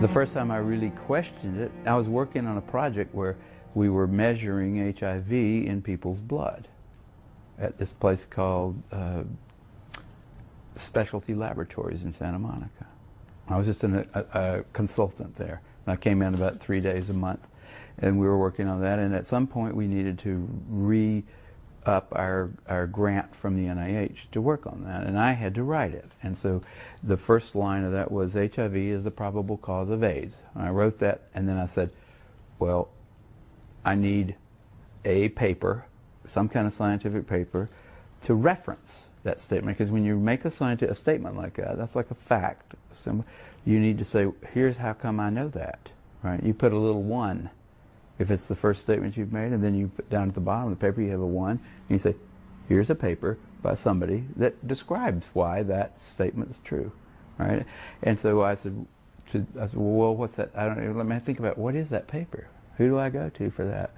The first time I really questioned it, I was working on a project where we were measuring HIV in people's blood at this place called Specialty Laboratories in Santa Monica. I was just a consultant there. And I came in about 3 days a month, and we were working on that. And at some point, we needed to re-up our grant from the NIH to work on that, and I had to write it. And so the first line of that was, HIV is the probable cause of AIDS. And I wrote that, and then I said, well, I need a paper, some kind of scientific paper, to reference that statement. Because when you make a statement like that, that's like a fact. You need to say, here's how come I know that. Right? You put a little 1 if it's the first statement you've made, and then you put down at the bottom of the paper you have a 1, and you say, here's a paper by somebody that describes why that statement is true. Right? And so I said, well, what's that? I don't know. Let me think about, what is that paper? Who do I go to for that?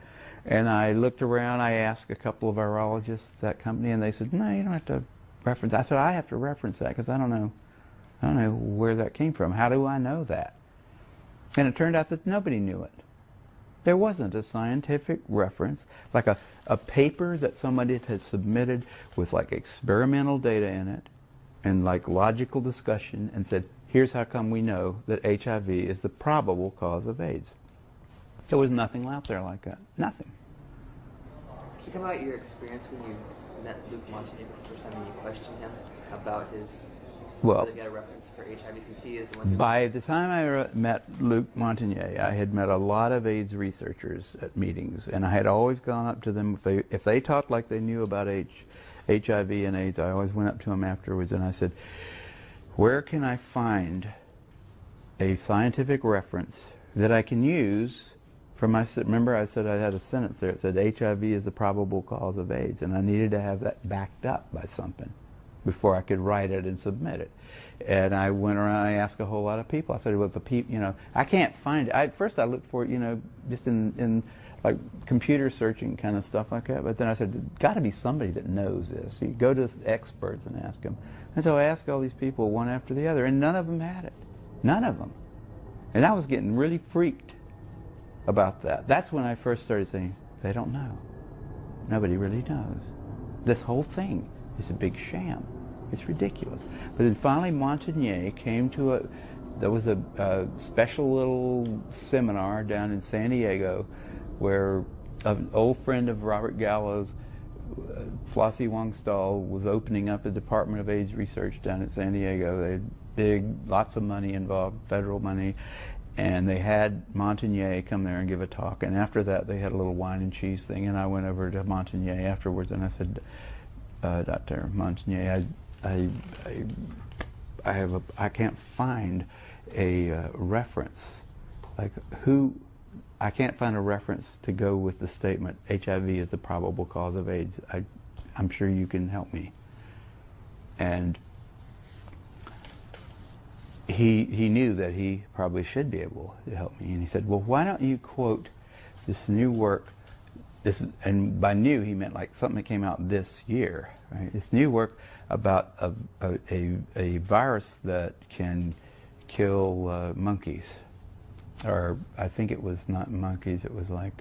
And I looked around. I asked a couple of virologists at that company, and they said, no, you don't have to reference. I said, I have to reference that because I don't know where that came from. How do I know that? And it turned out that nobody knew it. There wasn't a scientific reference, like a paper that somebody had submitted with like experimental data in it and like logical discussion and said, here's how come we know that HIV is the probable cause of AIDS. There was nothing out there like that. Nothing. Can you talk about your experience when you met Luc Montagnier for the first time and you questioned him about his, whether he got a reference for HIV, since he is the one who... By the time I met Luc Montagnier, I had met a lot of AIDS researchers at meetings, and I had always gone up to them. If they talked like they knew about HIV and AIDS, I always went up to them afterwards and I said, where can I find a scientific reference that I can use for my... Remember I said I had a sentence there. It said HIV is the probable cause of AIDS, and I needed to have that backed up by something before I could write it and submit it. And I went around, I asked a whole lot of people. I said, well, I can't find it. At first I looked for it, just in like computer searching kind of stuff like that. But then I said, there's got to be somebody that knows this. So you go to experts and ask them. And so I asked all these people one after the other, and none of them had it. None of them. And I was getting really freaked about that. That's when I first started saying, they don't know. Nobody really knows. This whole thing is a big sham. It's ridiculous. But then finally Montagnier came to there was a special little seminar down in San Diego where an old friend of Robert Gallo's, Flossie Wongstall, was opening up a Department of AIDS Research down at San Diego. They had lots of money involved, federal money, and they had Montagnier come there and give a talk. And after that, they had a little wine and cheese thing, and I went over to Montagnier afterwards, and I said, Dr. Montagnier, I can't find a reference. I can't find a reference to go with the statement, HIV is the probable cause of AIDS. I'm sure you can help me. And he knew that he probably should be able to help me. And he said, well, why don't you quote this new work, and by new he meant like something that came out this year, right? This new work about a virus that can kill monkeys. Or I think it was not monkeys, it was like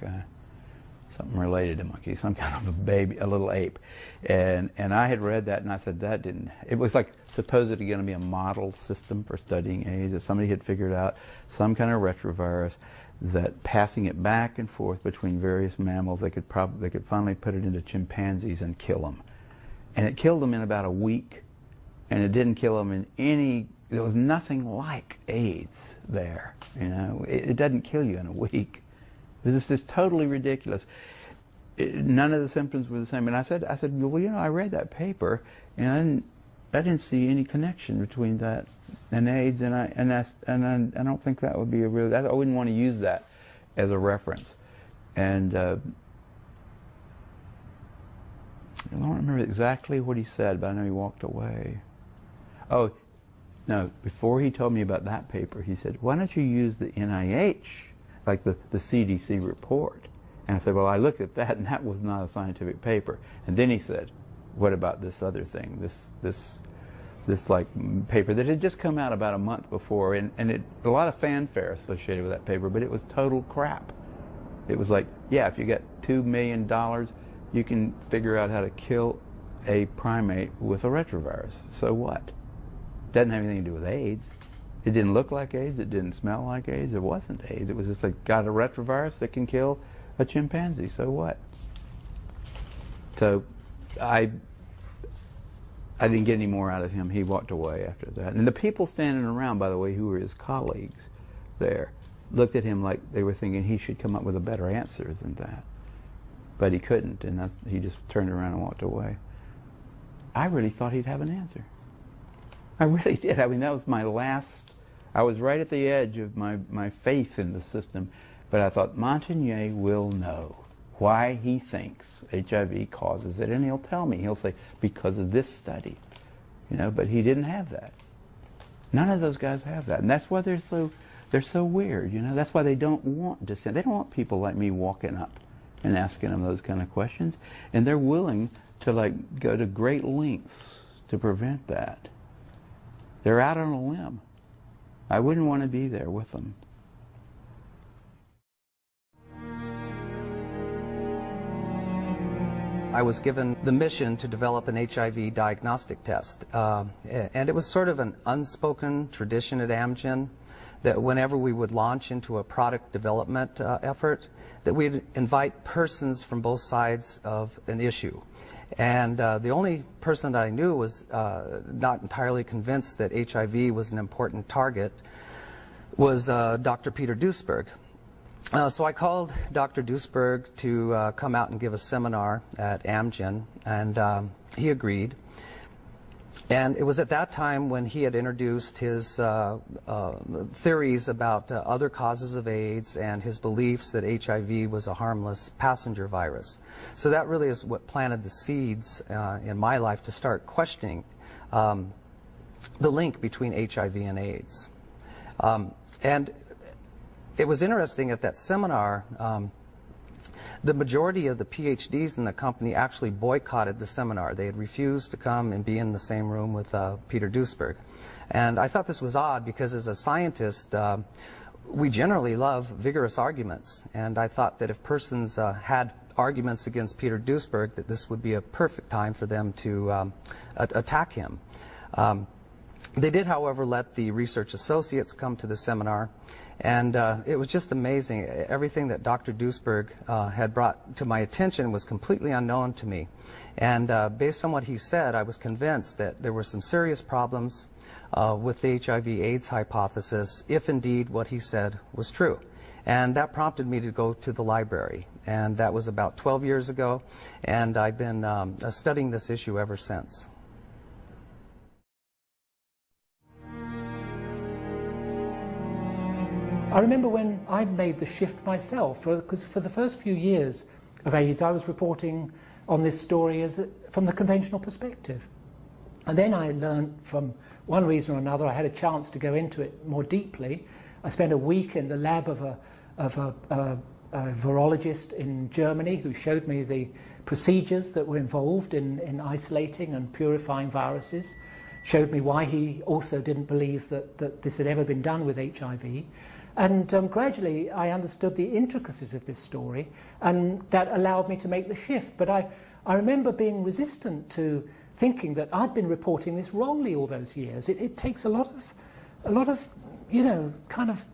something related to monkeys, some kind of a little ape. And I had read that and I said, that didn't, it was like supposedly going to be a model system for studying AIDS, that somebody had figured out some kind of retrovirus that passing it back and forth between various mammals, they could finally put it into chimpanzees and kill them. And it killed them in about a week, and it didn't kill them in any, there was nothing like AIDS there. It doesn't kill you in a week. It was just totally ridiculous. None of the symptoms were the same. And I said, well, I read that paper, and I didn't see any connection between that and AIDS, and I don't think that would be a real. I wouldn't want to use that as a reference. And I don't remember exactly what he said, but I know he walked away. Oh. No, before he told me about that paper, he said, why don't you use the NIH, like the CDC report? And I said, well, I looked at that, and that was not a scientific paper. And then he said, what about this other thing, this this like paper that had just come out about a month before, and a lot of fanfare associated with that paper, but it was total crap. It was like, yeah, if you got $2 million, you can figure out how to kill a primate with a retrovirus. So what? Doesn't have anything to do with AIDS. It didn't look like AIDS. It didn't smell like AIDS. It wasn't AIDS. It was just like, got a retrovirus that can kill a chimpanzee. So what? So I didn't get any more out of him. He walked away after that. And the people standing around, by the way, who were his colleagues there, looked at him like they were thinking he should come up with a better answer than that. But he couldn't, and he just turned around and walked away. I really thought he'd have an answer. I really did. I mean, that was my last... I was right at the edge of my faith in the system, but I thought Montagnier will know why he thinks HIV causes it, and he'll tell me. He'll say, because of this study. You know, but he didn't have that. None of those guys have that, and that's why they're so weird, you know. That's why they don't want dissent. They don't want people like me walking up and asking them those kind of questions, and they're willing to like go to great lengths to prevent that. They're out on a limb. I wouldn't want to be there with them. I was given the mission to develop an HIV diagnostic test, and it was sort of an unspoken tradition at Amgen that whenever we would launch into a product development effort, that we'd invite persons from both sides of an issue. And the only person that I knew was not entirely convinced that HIV was an important target was Dr. Peter Duesberg. So I called Dr. Duesberg to come out and give a seminar at Amgen, and he agreed. And it was at that time when he had introduced his theories about other causes of AIDS and his beliefs that HIV was a harmless passenger virus. So that really is what planted the seeds in my life to start questioning the link between HIV and AIDS. And it was interesting at that seminar, the majority of the PhDs in the company actually boycotted the seminar. They had refused to come and be in the same room with Peter Duesberg. And I thought this was odd because as a scientist, we generally love vigorous arguments. And I thought that if persons had arguments against Peter Duesberg, that this would be a perfect time for them to attack him. They did, however, let the research associates come to the seminar, and it was just amazing. Everything that Dr. Duesberg had brought to my attention was completely unknown to me. And based on what he said, I was convinced that there were some serious problems with the HIV/AIDS hypothesis, if indeed what he said was true. And that prompted me to go to the library. And that was about 12 years ago, and I've been studying this issue ever since. I remember when I made the shift myself, because for the first few years of AIDS, I was reporting on this story from the conventional perspective. And then I learned, from one reason or another, I had a chance to go into it more deeply. I spent a week in the lab of a virologist in Germany who showed me the procedures that were involved in isolating and purifying viruses, showed me why he also didn't believe that this had ever been done with HIV. And gradually I understood the intricacies of this story, and that allowed me to make the shift. But I remember being resistant to thinking that I'd been reporting this wrongly all those years. It takes a lot of, you know, kind of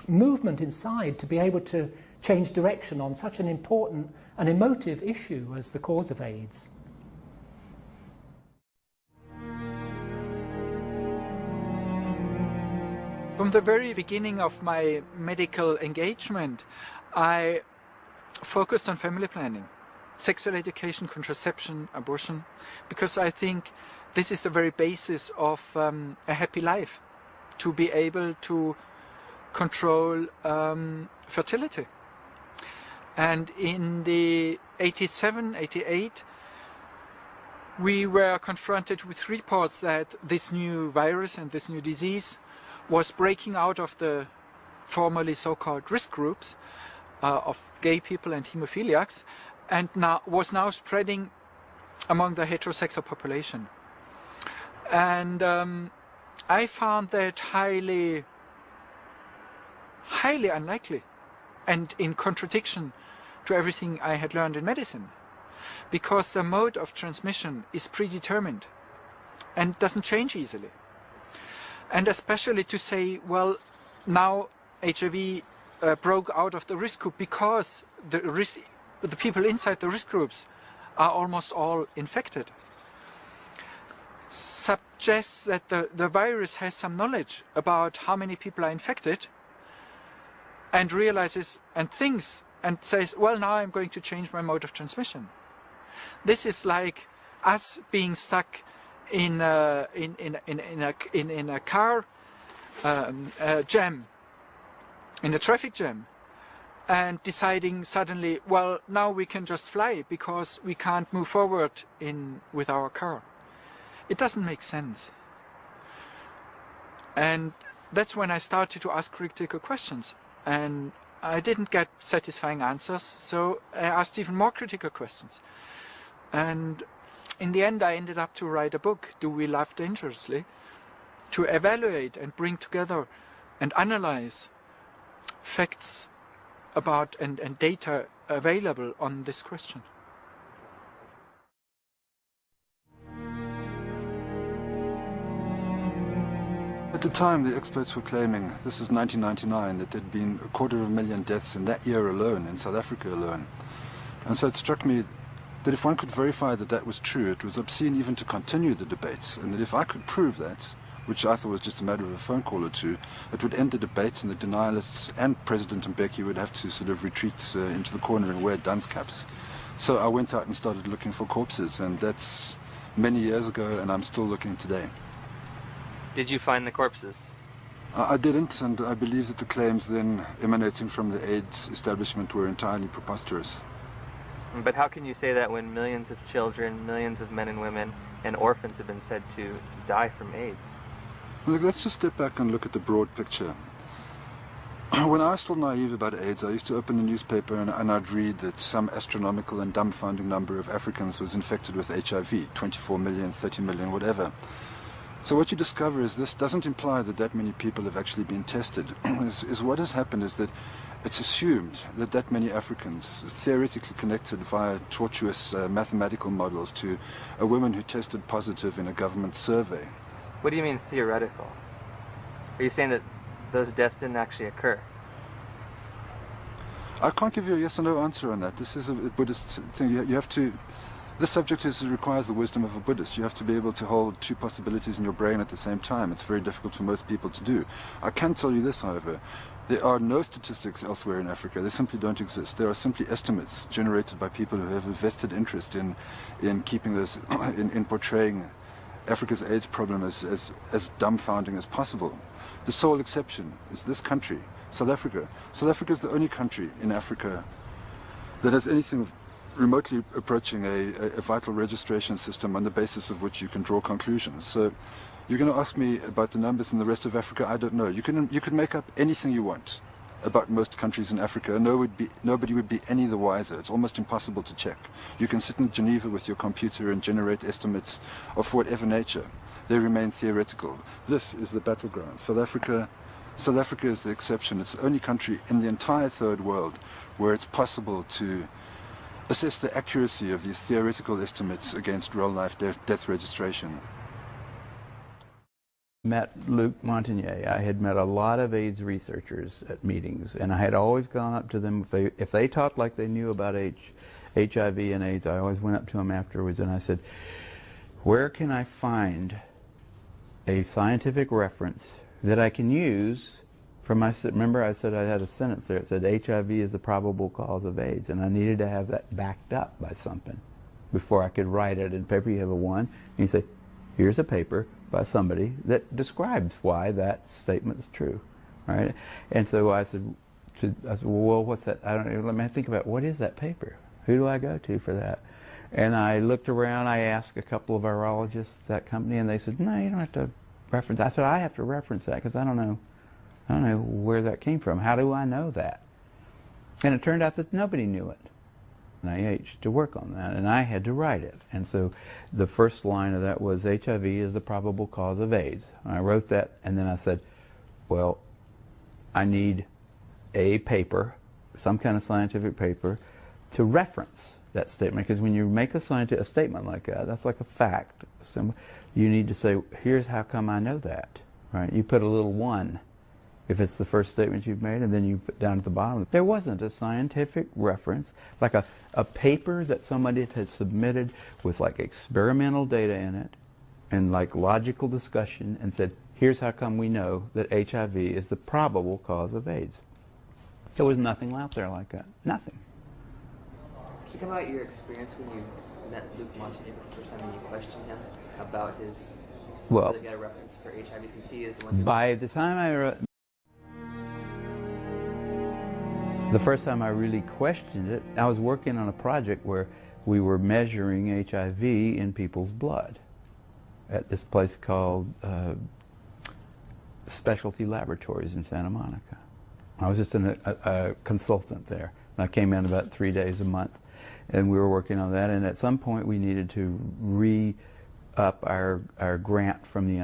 movement inside to be able to change direction on such an important and emotive issue as the cause of AIDS. From the very beginning of my medical engagement, I focused on family planning, sexual education, contraception, abortion, because I think this is the very basis of a happy life, to be able to control fertility. And in the 87, 88, we were confronted with reports that this new virus and this new disease was breaking out of the formerly so-called risk groups of gay people and hemophiliacs, and was now spreading among the heterosexual population. And I found that highly unlikely and in contradiction to everything I had learned in medicine, because the mode of transmission is predetermined and doesn't change easily. And especially to say, well, now HIV broke out of the risk group because the people inside the risk groups are almost all infected, suggests that the virus has some knowledge about how many people are infected and realizes and thinks and says, well, now I'm going to change my mode of transmission. This is like us being stuck in a car jam, in a traffic jam, and deciding suddenly, well, now we can just fly because we can't move forward with our car. It doesn't make sense. And that's when I started to ask critical questions. And I didn't get satisfying answers, so I asked even more critical questions. And in the end, I ended up to write a book, Do We Love Dangerously?, to evaluate and bring together and analyze facts about and data available on this question. At the time, the experts were claiming, this is 1999, that there had been 250,000 deaths in that year alone, in South Africa alone. And so it struck me that if one could verify that that was true, it was obscene even to continue the debates, and that if I could prove that, which I thought was just a matter of a phone call or two, it would end the debates, and the denialists and President Mbeki would have to sort of retreat into the corner and wear dunce caps. So I went out and started looking for corpses, and that's many years ago, and I'm still looking today. Did you find the corpses? I didn't, and I believe that the claims then emanating from the AIDS establishment were entirely preposterous. But how can you say that when millions of children, millions of men and women, and orphans have been said to die from AIDS? Well, let's just step back and look at the broad picture. When I was still naive about AIDS, I used to open the newspaper and I'd read that some astronomical and dumbfounding number of Africans was infected with HIV, 24 million, 30 million, whatever. So what you discover is this doesn't imply that that many people have actually been tested. What has happened is that it's assumed that that many Africans is theoretically connected via tortuous mathematical models to a woman who tested positive in a government survey. What do you mean theoretical? Are you saying that those deaths didn't actually occur? I can't give you a yes or no answer on that. This is a Buddhist thing. You have to... This subject requires the wisdom of a Buddhist. You have to be able to hold two possibilities in your brain at the same time. It's very difficult for most people to do. I can tell you this, however. There are no statistics elsewhere in Africa. They simply don't exist. There are simply estimates generated by people who have a vested interest in keeping this, in portraying Africa's AIDS problem as dumbfounding as possible. The sole exception is this country, South Africa. South Africa is the only country in Africa that has anything remotely approaching a vital registration system on the basis of which you can draw conclusions. So you're going to ask me about the numbers in the rest of Africa? I don't know. You can make up anything you want about most countries in Africa. Nobody would be any the wiser. It's almost impossible to check. You can sit in Geneva with your computer and generate estimates of whatever nature. They remain theoretical. This is the battleground. South Africa is the exception. It's the only country in the entire third world where it's possible to assess the accuracy of these theoretical estimates against real-life death registration. Met Luc Montagnier. I had met a lot of AIDS researchers at meetings, and I had always gone up to them. If they talked like they knew about HIV and AIDS, I always went up to them afterwards and I said, where can I find a scientific reference that I can use for my... Remember I said I had a sentence there. It said HIV is the probable cause of AIDS, and I needed to have that backed up by something before I could write it. In the paper you have a one, and you say, here's a paper by somebody that describes why that statement's true, right? And so I said, well, what's that? I don't know. Let me think about, what is that paper? Who do I go to for that? And I looked around. I asked a couple of virologists at that company, and they said, no, you don't have to reference. I said, I have to reference that because I don't know where that came from. How do I know that? And it turned out that nobody knew it. NIH to work on that, and I had to write it. And so the first line of that was, HIV is the probable cause of AIDS. And I wrote that, and then I said, well, I need a paper, some kind of scientific paper, to reference that statement, because when you make a statement like that, that's like a fact. You need to say, here's how come I know that, right? You put a little 1 if it's the first statement you've made, and then you put down at the bottom. There wasn't a scientific reference, like a paper that somebody had submitted with like experimental data in it and like logical discussion and said, here's how come we know that HIV is the probable cause of AIDS. There was nothing out there like that. Nothing. Can you tell me about your experience when you met Luc Montagnier for the first time and you questioned him about his whether he got a reference for HIV, since he is the one who... By the time the first time I really questioned it, I was working on a project where we were measuring HIV in people's blood at this place called Specialty Laboratories in Santa Monica. I was just a consultant there. And I came in about 3 days a month, and we were working on that. And at some point, we needed to re-up our grant from the